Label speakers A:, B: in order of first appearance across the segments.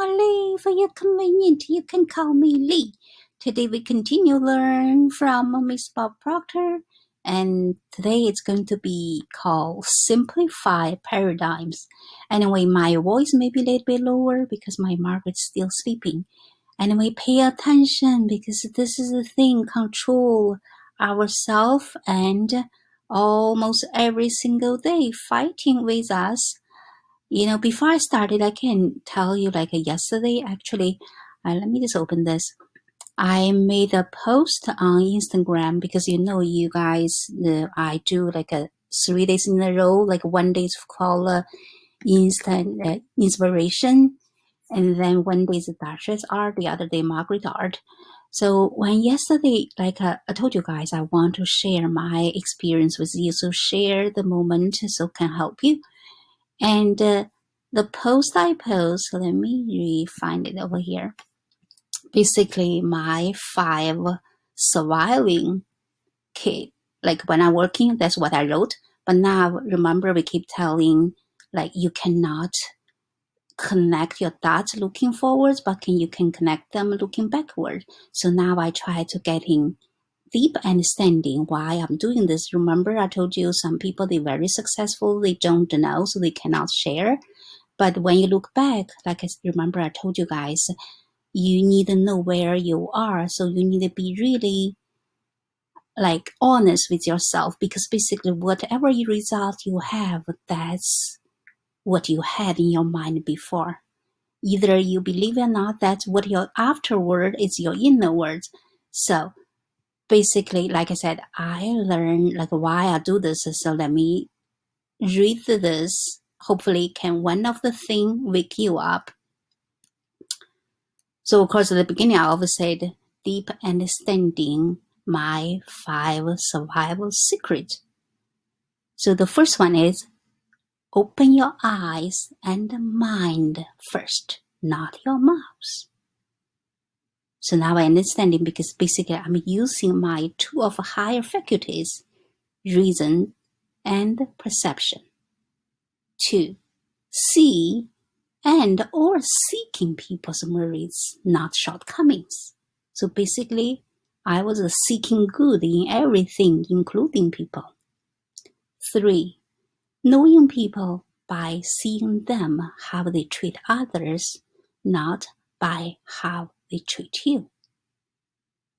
A: Lee. For your convenience, you can call me Lee. Today we continue learn from Miss Bob Proctor, and today it's going to be called Simplify Paradigms. Anyway, my voice may be a little bit lower because my Margaret's still sleeping. Anyway, pay attention because this is the thing, control ourselves and almost every single day fighting with us. Before I started, I can tell you yesterday, actually, let me just open this. I made a post on Instagram because you guys, I do 3 days in a row, 1 day is called instant inspiration, and then 1 day is Dashuai's art, the other day Margaret art. So when yesterday, I told you guys, I want to share my experience with you, so share the moment so can help you. And the post I post, let me find it over here. Basically, my 5 surviving kid. When I'm working, that's what I wrote. But now, remember, we keep telling, you cannot connect your dots looking forwards, but you can connect them looking backward. So now I try to getting deep understanding why I'm doing this. Remember, I told you some people, they're very successful, they don't know, so they cannot share. But when you look back, remember I told you guys, you need to know where you are. So you need to be really honest with yourself, because basically whatever result you have, that's what you had in your mind before. Either you believe it or not, that's what your afterward is, your inner words. So basically, like I said, I learned why I do this. So let me read this. Hopefully can one of the things wake you up. So of course at the beginning I always said deep understanding my 5 survival secrets. So the first one is open your eyes and mind first, not your mouth. So now I understand it because basically I'm using my 2 of higher faculties, reason and perception, to see and or seeking people's merits, not shortcomings. So basically, I was seeking good in everything, including people. 3, knowing people by seeing them how they treat others, not by how they treat you.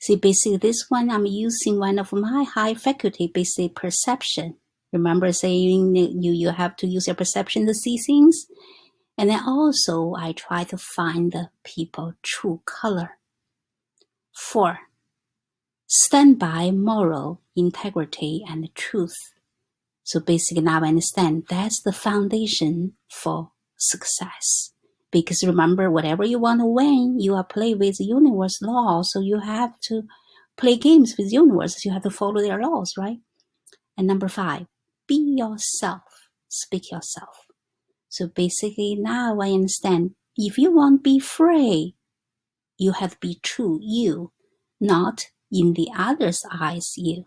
A: See, basically this one I'm using one of my high faculty, basically perception. Remember saying you have to use your perception to see things? And then also I try to find the people true color. 4, stand by moral integrity and truth. So basically now I understand that's the foundation for success. Because remember, whatever you want to win, you are playing with universe law. So you have to play games with universe. You have to follow their laws, right? And number 5, be yourself. Speak yourself. So basically now I understand, if you want to be free, you have to be true you, not in the other's eyes you.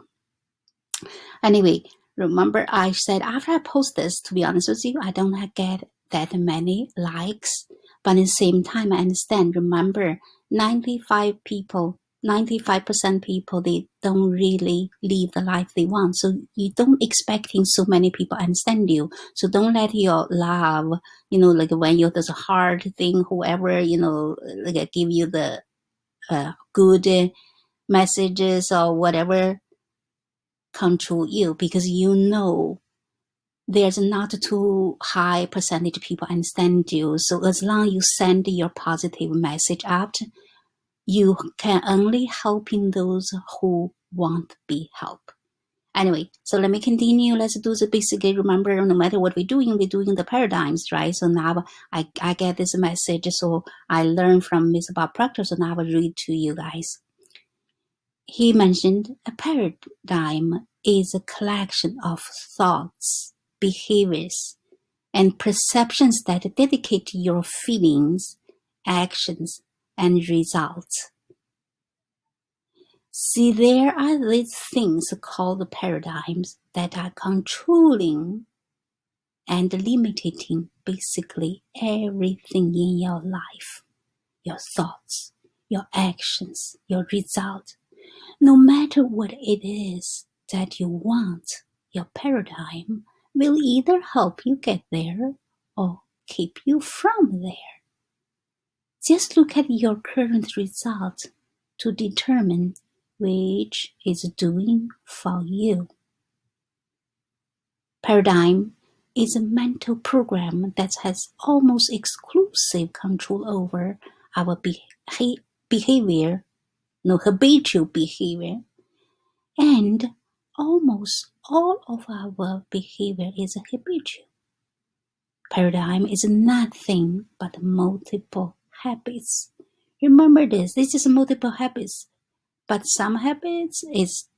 A: Anyway, remember I said after I post this, to be honest with you, I don't get that many likes. But at the same time, I understand, remember, 95% people, they don't really live the life they want. So you don't expecting so many people understand you. So don't let your love, when you there's a hard thing, whoever, give you the good messages or whatever, control you, because there's not too high percentage of people understand you. So as long as you send your positive message out, you can only helping those who want to be helped. Anyway, so let me continue. Let's do the basic. Remember, no matter what we're doing the paradigms, right? So now I get this message. So I learned from Miss Bob Proctor. So now I will read to you guys. He mentioned a paradigm is a collection of thoughts, behaviors, and perceptions that dedicate your feelings, actions, and results. See, there are these things called paradigms that are controlling and limiting basically everything in your life. your thoughts, your actions, your result. No matter what it is that you want, your paradigm will either help you get there or keep you from there. Just look at your current result to determine which is doing for you. Paradigm is a mental program that has almost exclusive control over our behavior, habitual behavior, and almost all of our behavior is habitual. Paradigm is nothing but multiple habits. Remember this is multiple habits, but some habits is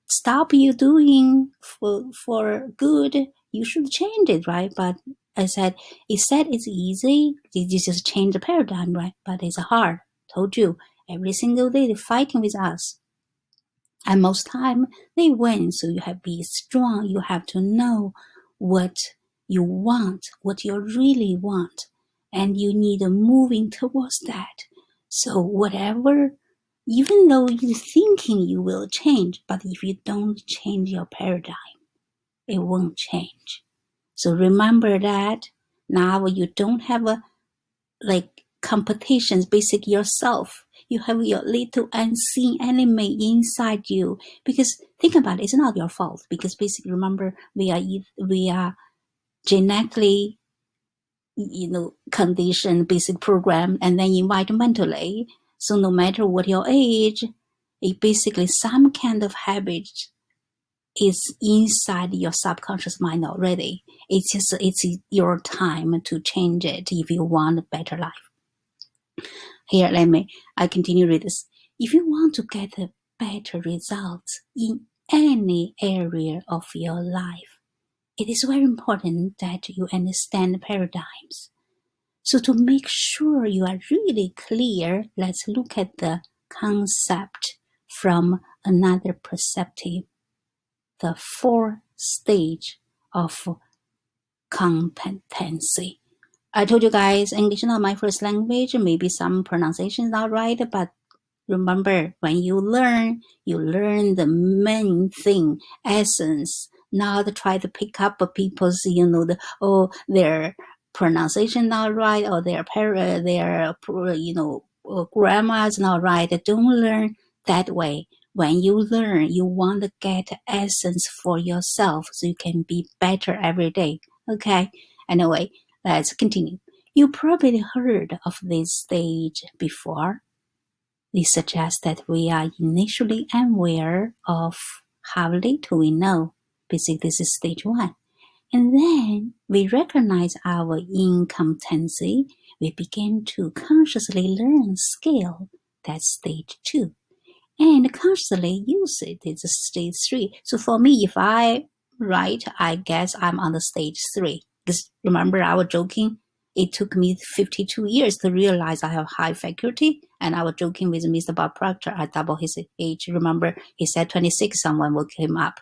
A: stop you doing for good. You should change it, right? But I said, it's easy. You just change the paradigm, right? But it's hard. Told you, every single day they're fighting with us. And most time they win. So you have to be strong. You have to know what you want, what you really want. And you need a moving towards that. So whatever, even though you're thinking you will change, but if you don't change your paradigm, it won't change. So remember that now you don't have a competitions, basically yourself. You have your little unseen enemy inside you. Because think about it, it's not your fault. Because basically, remember, we are genetically, conditioned, basic program, and then environmentally. So no matter what your age, it basically some kind of habit is inside your subconscious mind already. It's your time to change it if you want a better life. Here, I continue read this. If you want to get a better result in any area of your life, it is very important that you understand paradigms. So to make sure you are really clear, let's look at the concept from another perspective. The 4th stage of competency. I told you guys, English is not my first language. Maybe some pronunciation is not right, but remember, when you learn the main thing, essence, not try to pick up people's, their pronunciation not right, or their grammar is not right. Don't learn that way. When you learn, you want to get essence for yourself so you can be better every day. Okay? Anyway, let's continue. You probably heard of this stage before. This suggests that we are initially unaware of how little we know. Basically, this is stage 1. And then we recognize our incompetency. We begin to consciously learn skill. That's stage 2. And consciously use it. It's stage 3. So for me, if I write, I guess I'm on the stage 3. Because remember, I was joking. It took me 52 years to realize I have high faculty. And I was joking with Mr. Bob Proctor. I double his age. Remember, he said 26, someone woke him up.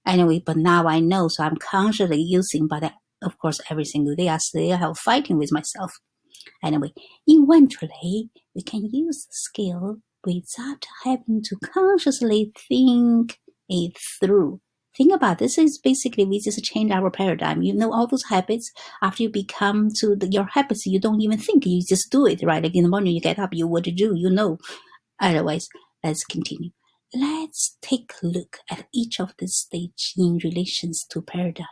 A: Anyway, but now I know, so I'm consciously using, but of course, every single day I still have fighting with myself. Anyway, eventually, we can use the skill without having to consciously think it through. Think about this is basically we just change our paradigm. All those habits, after you become to your habits, you don't even think, you just do it, right? Like in the morning you get up, you what to do, Otherwise, let's continue. Let's take a look at each of the stages in relations to paradigms.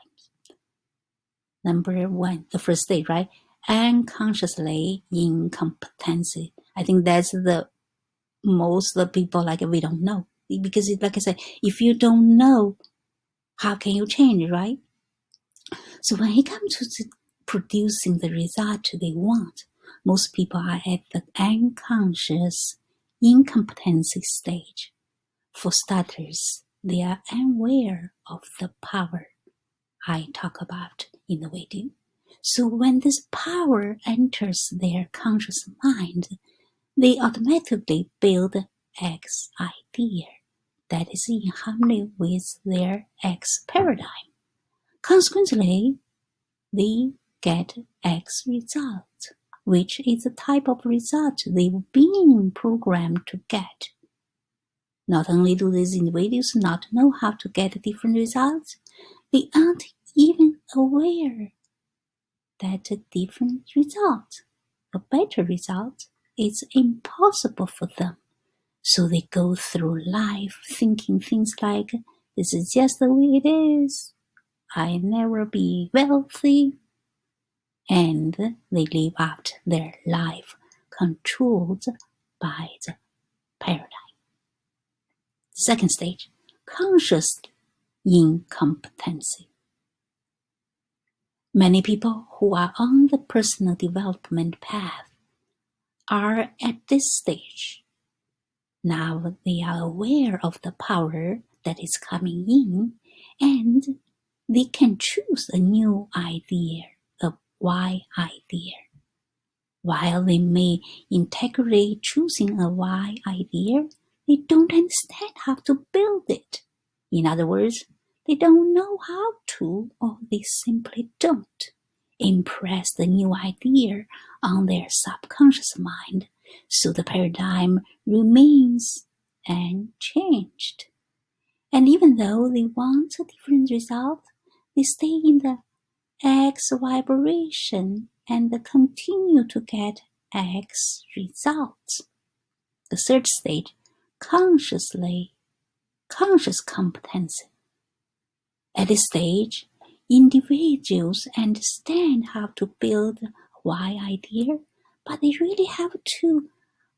A: Number 1, the first stage, right? Unconsciously incompetency. I think that's the most of the people we don't know. Because like I said, if you don't know, how can you change, right? So when it comes to producing the result they want, most people are at the unconscious incompetency stage. For starters, they are unaware of the power I talk about in the video. So when this power enters their conscious mind, they automatically build X idea that is in harmony with their X paradigm. Consequently, they get X result. which is the type of result they've been programmed to get. Not only do these individuals not know how to get different results, they aren't even aware that a different result, a better result, is impossible for them. So they go through life thinking things like, this is just the way it is, I'll never be wealthy, and they live out their life controlled by the paradigm. Second stage, conscious incompetency. Many people who are on the personal development path are at this stage. Now they are aware of the power that is coming in, and they can choose a new idea, a why idea. While they may integrate choosing a why idea, they don't understand how to build it. In other words, they don't know how to, or they simply don't, impress the new idea on their subconscious mind, so the paradigm remains unchanged. And even though they want a different result, they stay in the X vibration and continue to get X results. The third stage, conscious competency. At this stage, individuals understand how to build a why idea, but they really have to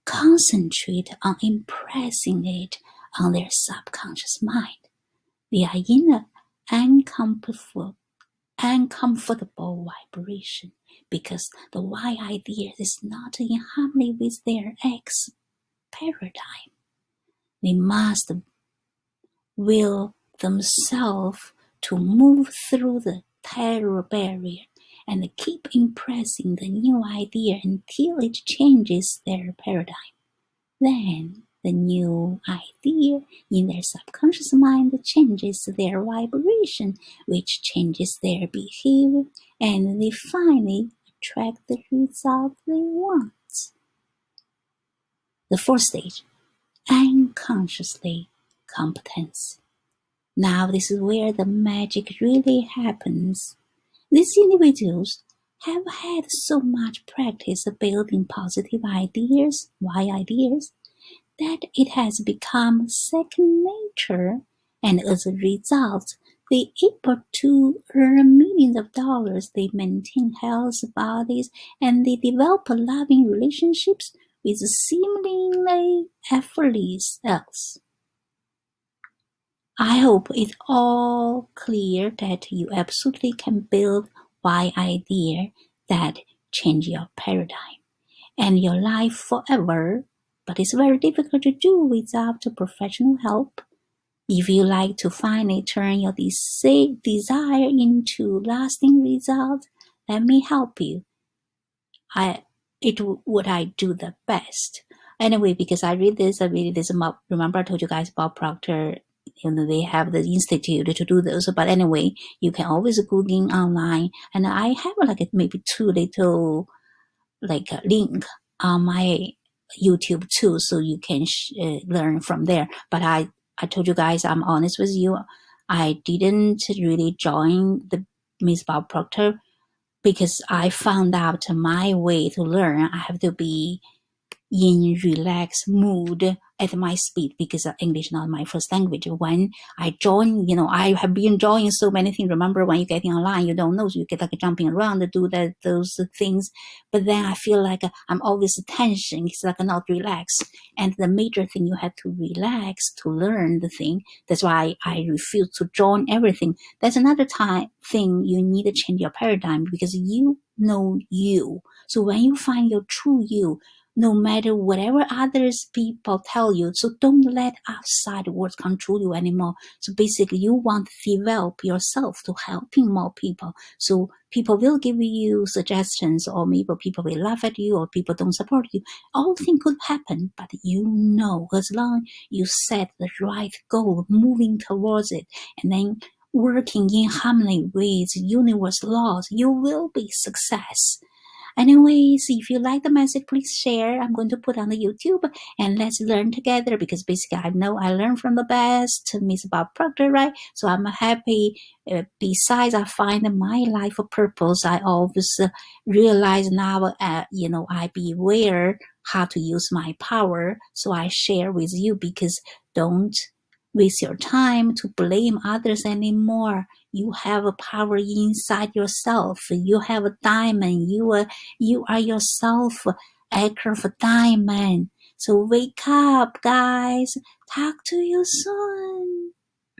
A: concentrate on impressing it on their subconscious mind. They are in an uncomfortable vibration because the why idea is not in harmony with their X paradigm. They must will themselves to move through the terror barrier and keep impressing the new idea until it changes their paradigm. Then the new idea in their subconscious mind changes their vibration, which changes their behavior, and they finally attract the result they want. The fourth stage, unconsciously competence. Now this is where the magic really happens. These individuals have had so much practice building positive ideas, why ideas, that it has become second nature, and as a result, they're able to earn millions of dollars, they maintain healthy bodies, and they develop loving relationships with seemingly effortless else. I hope it's all clear that you absolutely can build why idea that change your paradigm and your life forever, but it's very difficult to do without professional help. If you like to finally turn your desire into lasting results, let me help you. What I do the best. Anyway, because I read this, remember I told you guys about Proctor, they have the institute to do this. But anyway, you can always Google online, and I have maybe 2 little link on my YouTube too, so you can learn from there. But I told you guys, I'm honest with you, I didn't really join the Miss Bob Proctor because I found out my way to learn, I have to be in relaxed mood at my speed because English is not my first language. When I join, I have been enjoying so many things. Remember, when you're getting online, you don't know, so you get jumping around to do those things. But then I feel like I'm always tension. It's not relaxed. And the major thing, you have to relax to learn the thing. That's why I refuse to join everything. That's another thing you need to change your paradigm, because you know you. So when you find your true you, no matter whatever others people tell you, so don't let outside words control you anymore. So basically, you want to develop yourself to helping more people. So people will give you suggestions, or maybe people will laugh at you, or people don't support you. All things could happen, but as long you set the right goal, moving towards it, and then working in harmony with universe laws, you will be success. Anyways, if you like the message, please share. I'm going to put on the YouTube and let's learn together because basically I know I learn from the best, Miss Bob Proctor, right? So I'm happy. Besides, I find my life purpose. I always realize now, I be aware how to use my power. So I share with you because don't waste your time to blame others anymore. You have a power inside yourself. You have a diamond. You are yourself, acre of a diamond. So wake up, guys. Talk to you soon.